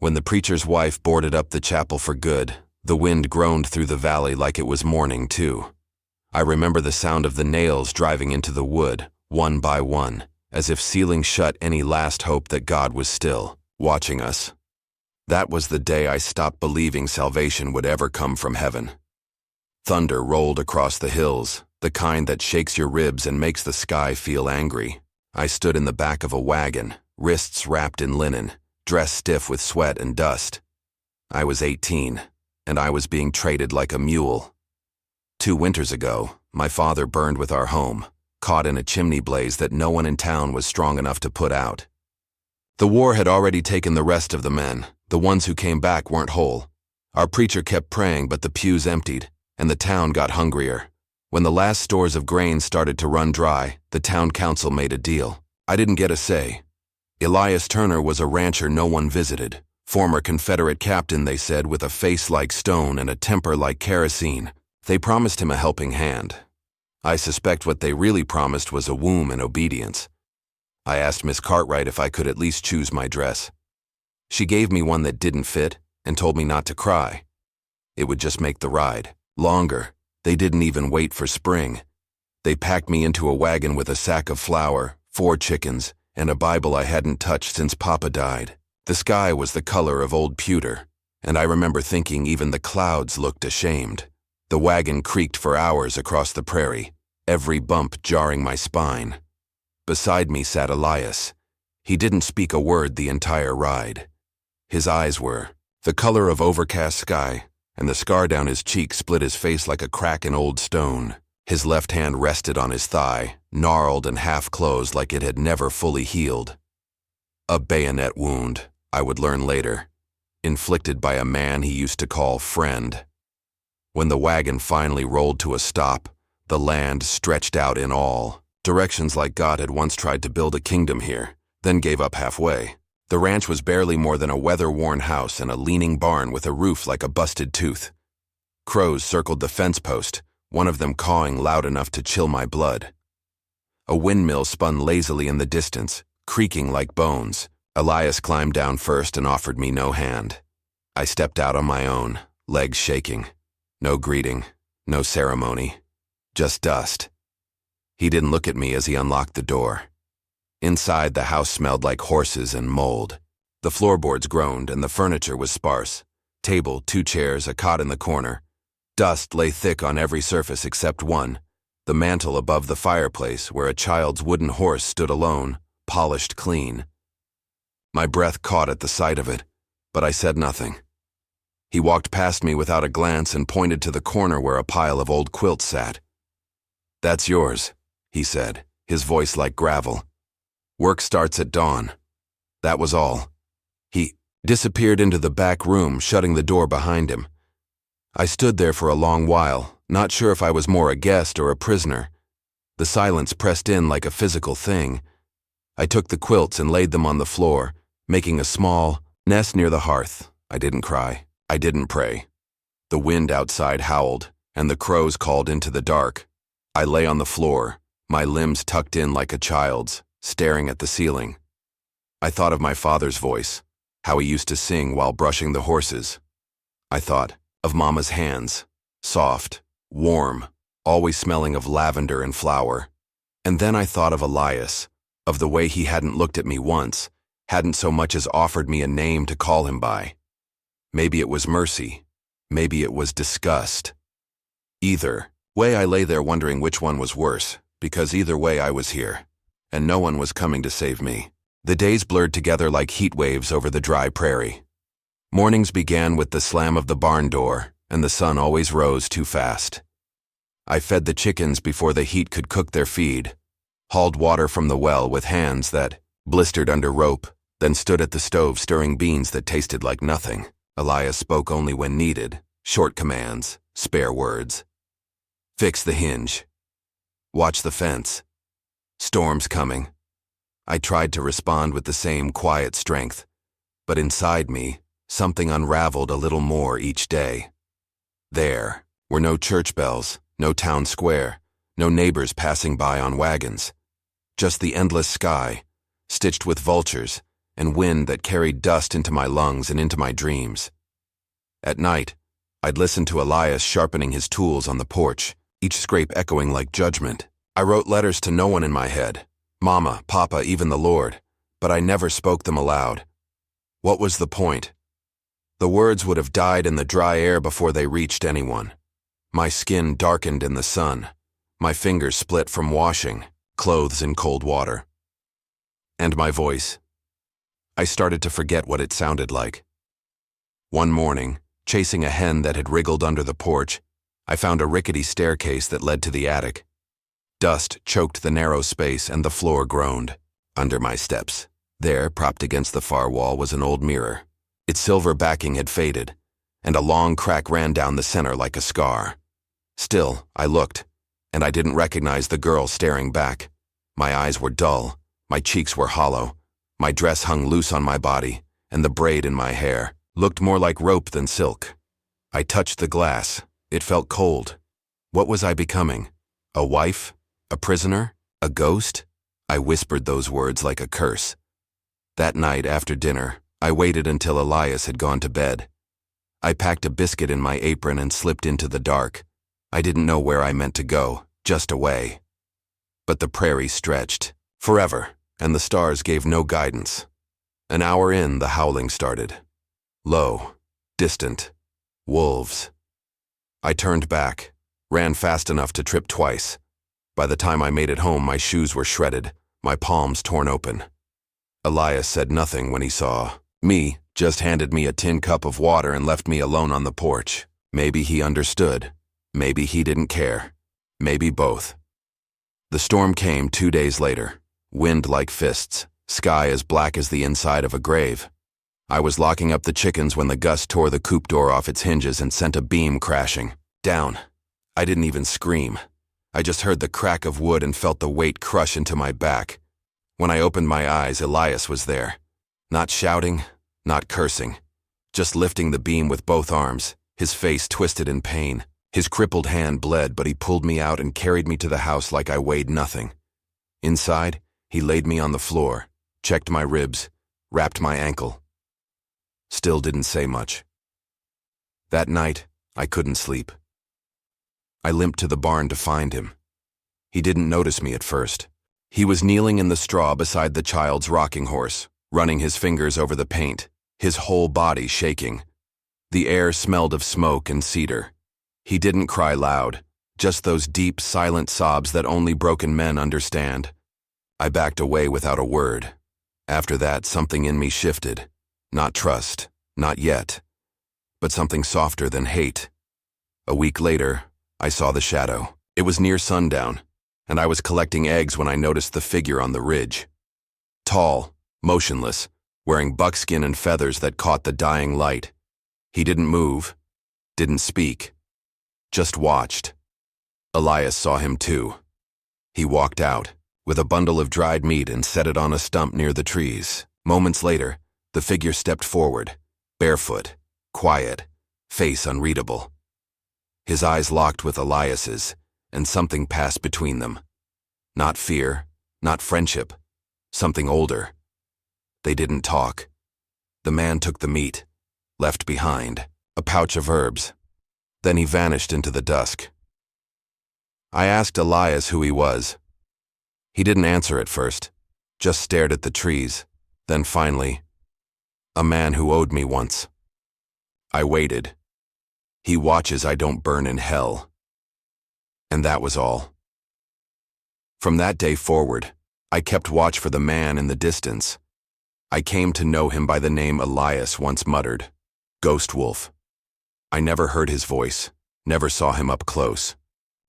When the preacher's wife boarded up the chapel for good, the wind groaned through the valley like it was morning, too. I remember the sound of the nails driving into the wood, one by one, as if sealing shut any last hope that God was still watching us. That was the day I stopped believing salvation would ever come from heaven. Thunder rolled across the hills, the kind that shakes your ribs and makes the sky feel angry. I stood in the back of a wagon, wrists wrapped in linen, dressed stiff with sweat and dust. I was 18, and I was being traded like a mule. 2 winters ago, my father burned with our home, caught in a chimney blaze that no one in town was strong enough to put out. The war had already taken the rest of the men. The ones who came back weren't whole. Our preacher kept praying, but the pews emptied, and the town got hungrier. When the last stores of grain started to run dry, the town council made a deal. I didn't get a say. Elias Turner was a rancher no one visited. Former Confederate captain, they said, with a face like stone and a temper like kerosene. They promised him a helping hand. I suspect what they really promised was a womb and obedience. I asked Miss Cartwright if I could at least choose my dress. She gave me one that didn't fit and told me not to cry. It would just make the ride longer. They didn't even wait for spring. They packed me into a wagon with a sack of flour, 4 chickens, and a Bible I hadn't touched since Papa died. The sky was the color of old pewter, and I remember thinking even the clouds looked ashamed. The wagon creaked for hours across the prairie, every bump jarring my spine. Beside me sat Elias. He didn't speak a word the entire ride. His eyes were the color of overcast sky, and the scar down his cheek split his face like a crack in old stone. His left hand rested on his thigh, gnarled and half-closed like it had never fully healed. A bayonet wound, I would learn later, inflicted by a man he used to call friend. When the wagon finally rolled to a stop, the land stretched out in all directions like God had once tried to build a kingdom here, then gave up halfway. The ranch was barely more than a weather-worn house and a leaning barn with a roof like a busted tooth. Crows circled the fence post, one of them cawing loud enough to chill my blood. A windmill spun lazily in the distance, creaking like bones. Elias climbed down first and offered me no hand. I stepped out on my own, legs shaking. No greeting, no ceremony, just dust. He didn't look at me as he unlocked the door. Inside, the house smelled like horses and mold. The floorboards groaned and the furniture was sparse. Table, 2 chairs, a cot in the corner. Dust lay thick on every surface except one, the mantel above the fireplace where a child's wooden horse stood alone, polished clean. My breath caught at the sight of it, but I said nothing. He walked past me without a glance and pointed to the corner where a pile of old quilts sat. "That's yours," he said, his voice like gravel. "Work starts at dawn." That was all. He disappeared into the back room, shutting the door behind him. I stood there for a long while, not sure if I was more a guest or a prisoner. The silence pressed in like a physical thing. I took the quilts and laid them on the floor, making a small nest near the hearth. I didn't cry. I didn't pray. The wind outside howled, and the crows called into the dark. I lay on the floor, my limbs tucked in like a child's, staring at the ceiling. I thought of my father's voice, how he used to sing while brushing the horses. I thought of Mama's hands, soft, warm, always smelling of lavender and flower. And then I thought of Elias, of the way he hadn't looked at me once, hadn't so much as offered me a name to call him by. Maybe it was mercy, maybe it was disgust. Either way, I lay there wondering which one was worse, because either way I was here, and no one was coming to save me. The days blurred together like heat waves over the dry prairie. Mornings began with the slam of the barn door, and the sun always rose too fast. I fed the chickens before the heat could cook their feed, hauled water from the well with hands that blistered under rope, then stood at the stove stirring beans that tasted like nothing. Elias spoke only when needed, short commands, spare words. "Fix the hinge. Watch the fence. Storm's coming." I tried to respond with the same quiet strength, but inside me, something unraveled a little more each day. There were no church bells, no town square, no neighbors passing by on wagons. Just the endless sky, stitched with vultures, and wind that carried dust into my lungs and into my dreams. At night, I'd listen to Elias sharpening his tools on the porch, each scrape echoing like judgment. I wrote letters to no one in my head, Mama, Papa, even the Lord, but I never spoke them aloud. What was the point? The words would have died in the dry air before they reached anyone. My skin darkened in the sun, my fingers split from washing, clothes in cold water. And my voice. I started to forget what it sounded like. One morning, chasing a hen that had wriggled under the porch, I found a rickety staircase that led to the attic. Dust choked the narrow space and the floor groaned. Under my steps, there, propped against the far wall, was an old mirror. Its silver backing had faded, and a long crack ran down the center like a scar. Still, I looked, and I didn't recognize the girl staring back. My eyes were dull, my cheeks were hollow, my dress hung loose on my body, and the braid in my hair looked more like rope than silk. I touched the glass. It felt cold. What was I becoming? A wife? A prisoner? A ghost? I whispered those words like a curse. That night after dinner, I waited until Elias had gone to bed. I packed a biscuit in my apron and slipped into the dark. I didn't know where I meant to go, just away. But the prairie stretched, forever, and the stars gave no guidance. An hour in, the howling started. Low, distant, wolves. I turned back, ran fast enough to trip twice. By the time I made it home, my shoes were shredded, my palms torn open. Elias said nothing when he saw me, just handed me a tin cup of water and left me alone on the porch. Maybe he understood. Maybe he didn't care. Maybe both. The storm came 2 days later. Wind like fists, sky as black as the inside of a grave. I was locking up the chickens when the gust tore the coop door off its hinges and sent a beam crashing down. I didn't even scream. I just heard the crack of wood and felt the weight crush into my back. When I opened my eyes, Elias was there. Not shouting, not cursing, just lifting the beam with both arms, his face twisted in pain. His crippled hand bled, but he pulled me out and carried me to the house like I weighed nothing. Inside, he laid me on the floor, checked my ribs, wrapped my ankle. Still didn't say much. That night, I couldn't sleep. I limped to the barn to find him. He didn't notice me at first. He was kneeling in the straw beside the child's rocking horse, running his fingers over the paint, his whole body shaking. The air smelled of smoke and cedar. He didn't cry loud, just those deep, silent sobs that only broken men understand. I backed away without a word. After that, something in me shifted. Not trust, not yet, but something softer than hate. A week later, I saw the shadow. It was near sundown, and I was collecting eggs when I noticed the figure on the ridge. Tall, motionless, wearing buckskin and feathers that caught the dying light. He didn't move, didn't speak, just watched. Elias saw him too. He walked out, with a bundle of dried meat, and set it on a stump near the trees. Moments later, the figure stepped forward, barefoot, quiet, face unreadable. His eyes locked with Elias's, and something passed between them. Not fear, not friendship, something older. They didn't talk. The man took the meat, left behind a pouch of herbs. Then he vanished into the dusk. I asked Elias who he was. He didn't answer at first, just stared at the trees. Then finally, a man who owed me once. I waited. He watches I don't burn in hell. And that was all. From that day forward, I kept watch for the man in the distance. I came to know him by the name Elias once muttered, Ghost Wolf. I never heard his voice, never saw him up close.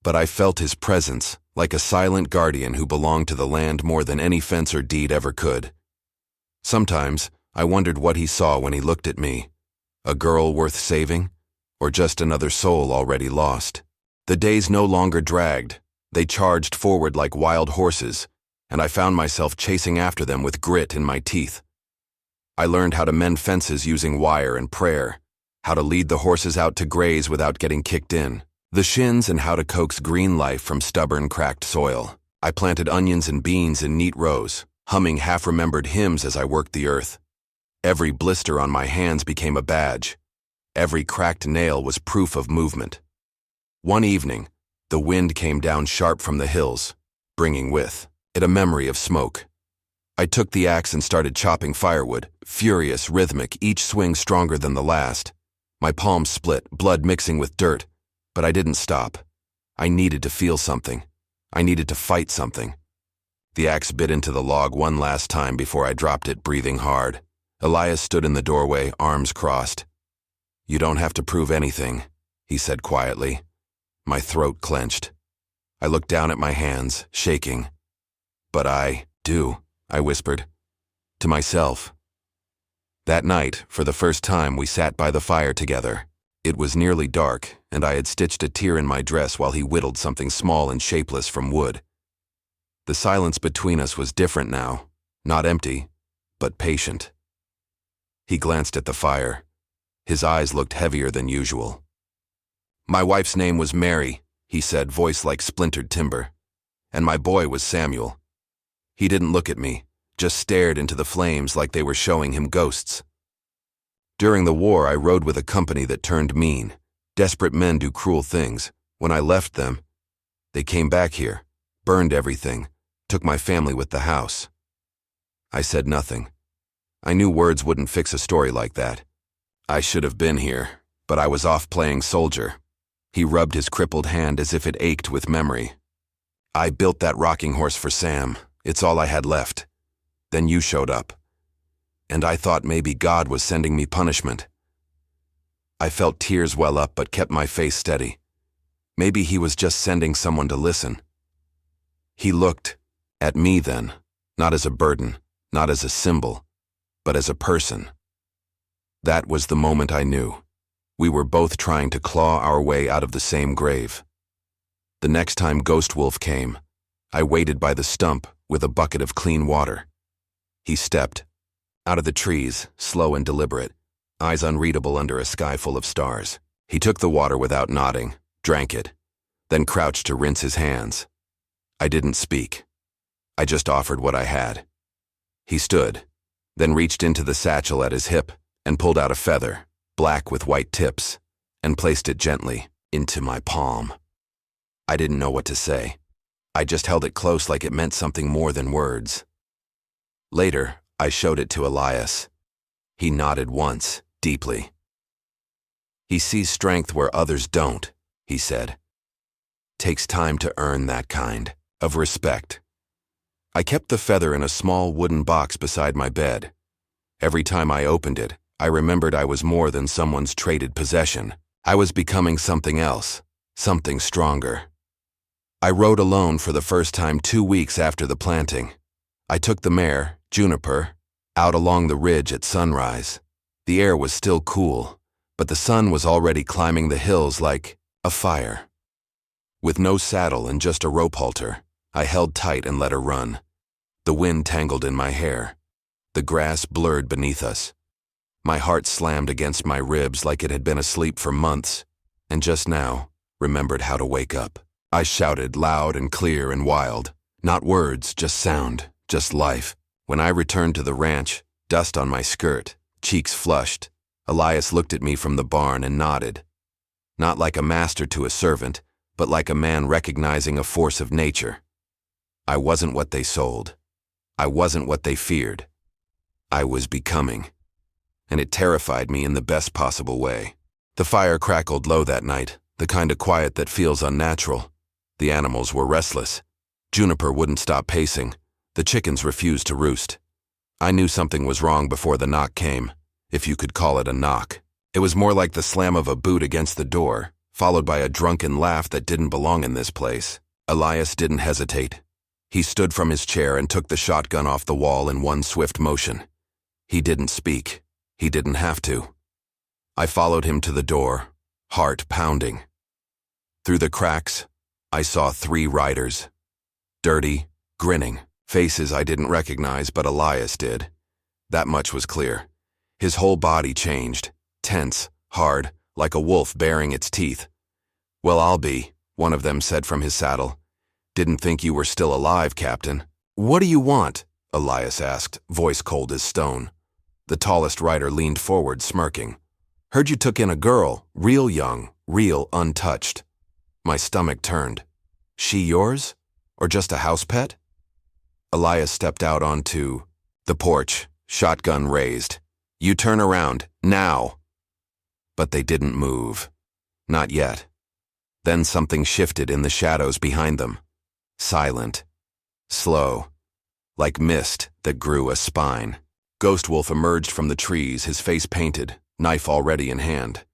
But I felt his presence, like a silent guardian who belonged to the land more than any fence or deed ever could. Sometimes, I wondered what he saw when he looked at me. A girl worth saving? Or just another soul already lost? The days no longer dragged. They charged forward like wild horses, and I found myself chasing after them with grit in my teeth. I learned how to mend fences using wire and prayer, how to lead the horses out to graze without getting kicked in, the shins, and how to coax green life from stubborn, cracked soil. I planted onions and beans in neat rows, humming half-remembered hymns as I worked the earth. Every blister on my hands became a badge. Every cracked nail was proof of movement. One evening, the wind came down sharp from the hills, bringing with it a memory of smoke. I took the axe and started chopping firewood, furious, rhythmic, each swing stronger than the last. My palms split, blood mixing with dirt, but I didn't stop. I needed to feel something. I needed to fight something. The axe bit into the log one last time before I dropped it, breathing hard. Elias stood in the doorway, arms crossed. "You don't have to prove anything," he said quietly. My throat clenched. I looked down at my hands, shaking. "But I do," I whispered. To myself. That night, for the first time, we sat by the fire together. It was nearly dark, and I had stitched a tear in my dress while he whittled something small and shapeless from wood. The silence between us was different now, not empty, but patient. He glanced at the fire. His eyes looked heavier than usual. "My wife's name was Mary," he said, voice like splintered timber. "And my boy was Samuel." He didn't look at me, just stared into the flames like they were showing him ghosts. "During the war, I rode with a company that turned mean. Desperate men do cruel things. When I left them, they came back here, burned everything, took my family with the house." I said nothing. I knew words wouldn't fix a story like that. I should have been here, but I was off playing soldier. He rubbed his crippled hand as if it ached with memory. "I built that rocking horse for Sam. It's all I had left. Then you showed up. And I thought maybe God was sending me punishment." I felt tears well up but kept my face steady. Maybe he was just sending someone to listen. He looked at me then, not as a burden, not as a symbol, but as a person. That was the moment I knew. We were both trying to claw our way out of the same grave. The next time Ghost Wolf came, I waited by the stump with a bucket of clean water. He stepped out of the trees, slow and deliberate, eyes unreadable under a sky full of stars. He took the water without nodding, drank it, then crouched to rinse his hands. I didn't speak. I just offered what I had. He stood, then reached into the satchel at his hip and pulled out a feather, black with white tips, and placed it gently into my palm. I didn't know what to say. I just held it close like it meant something more than words. Later, I showed it to Elias. He nodded once, deeply. "He sees strength where others don't," he said. "Takes time to earn that kind of respect." I kept the feather in a small wooden box beside my bed. Every time I opened it, I remembered I was more than someone's traded possession. I was becoming something else, something stronger. I rode alone for the first time 2 weeks after the planting. I took the mare, Juniper, out along the ridge at sunrise. The air was still cool, but the sun was already climbing the hills like a fire. With no saddle and just a rope halter, I held tight and let her run. The wind tangled in my hair. The grass blurred beneath us. My heart slammed against my ribs like it had been asleep for months, and just now remembered how to wake up. I shouted loud and clear and wild. Not words, just sound, just life. When I returned to the ranch, dust on my skirt, cheeks flushed, Elias looked at me from the barn and nodded. Not like a master to a servant, but like a man recognizing a force of nature. I wasn't what they sold. I wasn't what they feared. I was becoming. And it terrified me in the best possible way. The fire crackled low that night, the kind of quiet that feels unnatural. The animals were restless. Juniper wouldn't stop pacing. The chickens refused to roost. I knew something was wrong before the knock came, if you could call it a knock. It was more like the slam of a boot against the door, followed by a drunken laugh that didn't belong in this place. Elias didn't hesitate. He stood from his chair and took the shotgun off the wall in one swift motion. He didn't speak. He didn't have to. I followed him to the door, heart pounding. Through the cracks, I saw 3 riders. Dirty, grinning, faces I didn't recognize, but Elias did. That much was clear. His whole body changed, tense, hard, like a wolf baring its teeth. "Well, I'll be," one of them said from his saddle. "Didn't think you were still alive, Captain." "What do you want?" Elias asked, voice cold as stone. The tallest rider leaned forward, smirking. Heard you took in a girl, real young, real untouched. My stomach turned. She yours? Or just a house pet? Elias stepped out onto the porch, shotgun raised. You turn around, now! But they didn't move. Not yet. Then something shifted in the shadows behind them. Silent. Slow. Like mist that grew a spine. Ghost Wolf emerged from the trees, his face painted, knife already in hand.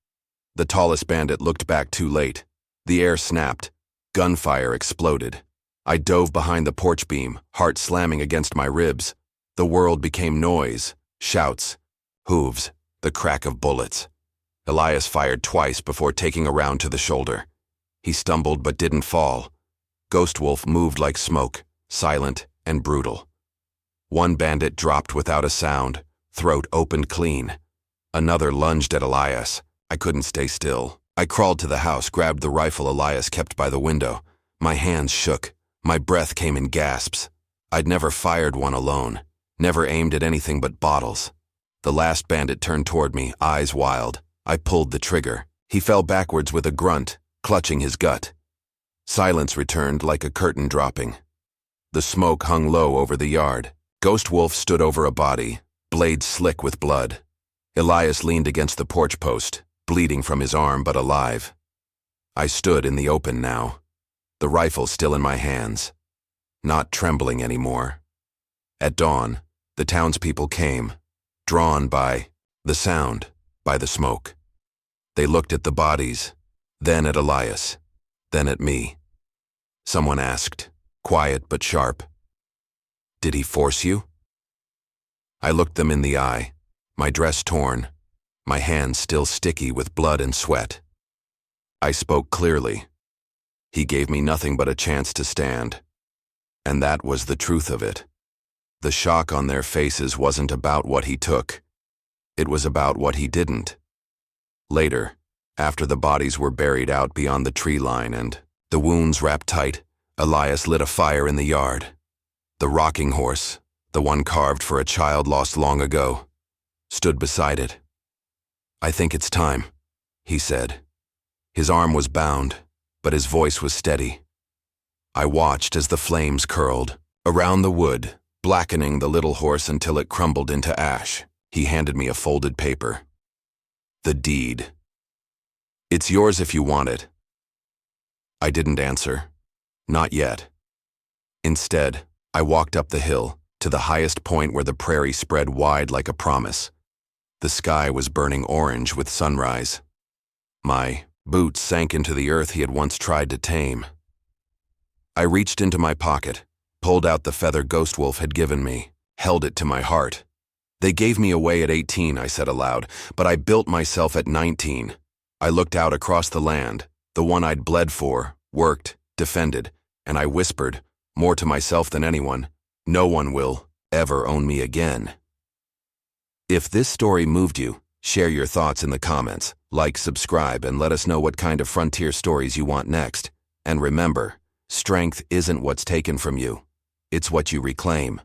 The tallest bandit looked back too late. The air snapped. Gunfire exploded. I dove behind the porch beam, heart slamming against my ribs. The world became noise, shouts, hooves, the crack of bullets. Elias fired twice before taking a round to the shoulder. He stumbled but didn't fall. Ghost Wolf moved like smoke, silent and brutal. One bandit dropped without a sound, throat opened clean. Another lunged at Elias. I couldn't stay still. I crawled to the house, grabbed the rifle Elias kept by the window. My hands shook. My breath came in gasps. I'd never fired one alone, never aimed at anything but bottles. The last bandit turned toward me, eyes wild. I pulled the trigger. He fell backwards with a grunt, clutching his gut. Silence returned like a curtain dropping. The smoke hung low over the yard. Ghost Wolf stood over a body, blade slick with blood. Elias leaned against the porch post, bleeding from his arm but alive. I stood in the open now, the rifle still in my hands, not trembling anymore. At dawn, the townspeople came, drawn by the sound, by the smoke. They looked at the bodies, then at Elias, then at me. Someone asked, quiet but sharp, "Did he force you?" I looked them in the eye, my dress torn, my hands still sticky with blood and sweat. I spoke clearly. He gave me nothing but a chance to stand. And that was the truth of it. The shock on their faces wasn't about what he took. It was about what he didn't. Later, after the bodies were buried out beyond the tree line and the wounds wrapped tight, Elias lit a fire in the yard. The rocking horse, the one carved for a child lost long ago, stood beside it. "I think it's time," he said. His arm was bound, but his voice was steady. I watched as the flames curled around the wood, blackening the little horse until it crumbled into ash. He handed me a folded paper. "The deed. It's yours if you want it." I didn't answer. Not yet. Instead, I walked up the hill, to the highest point where the prairie spread wide like a promise. The sky was burning orange with sunrise. My boots sank into the earth he had once tried to tame. I reached into my pocket, pulled out the feather Ghost Wolf had given me, held it to my heart. "They gave me away at 18, I said aloud, "but I built myself at 19. I looked out across the land, the one I'd bled for, worked, defended, and I whispered, more to myself than anyone, no one will ever own me again." If this story moved you, share your thoughts in the comments, like, subscribe, and let us know what kind of frontier stories you want next. And remember, strength isn't what's taken from you, it's what you reclaim.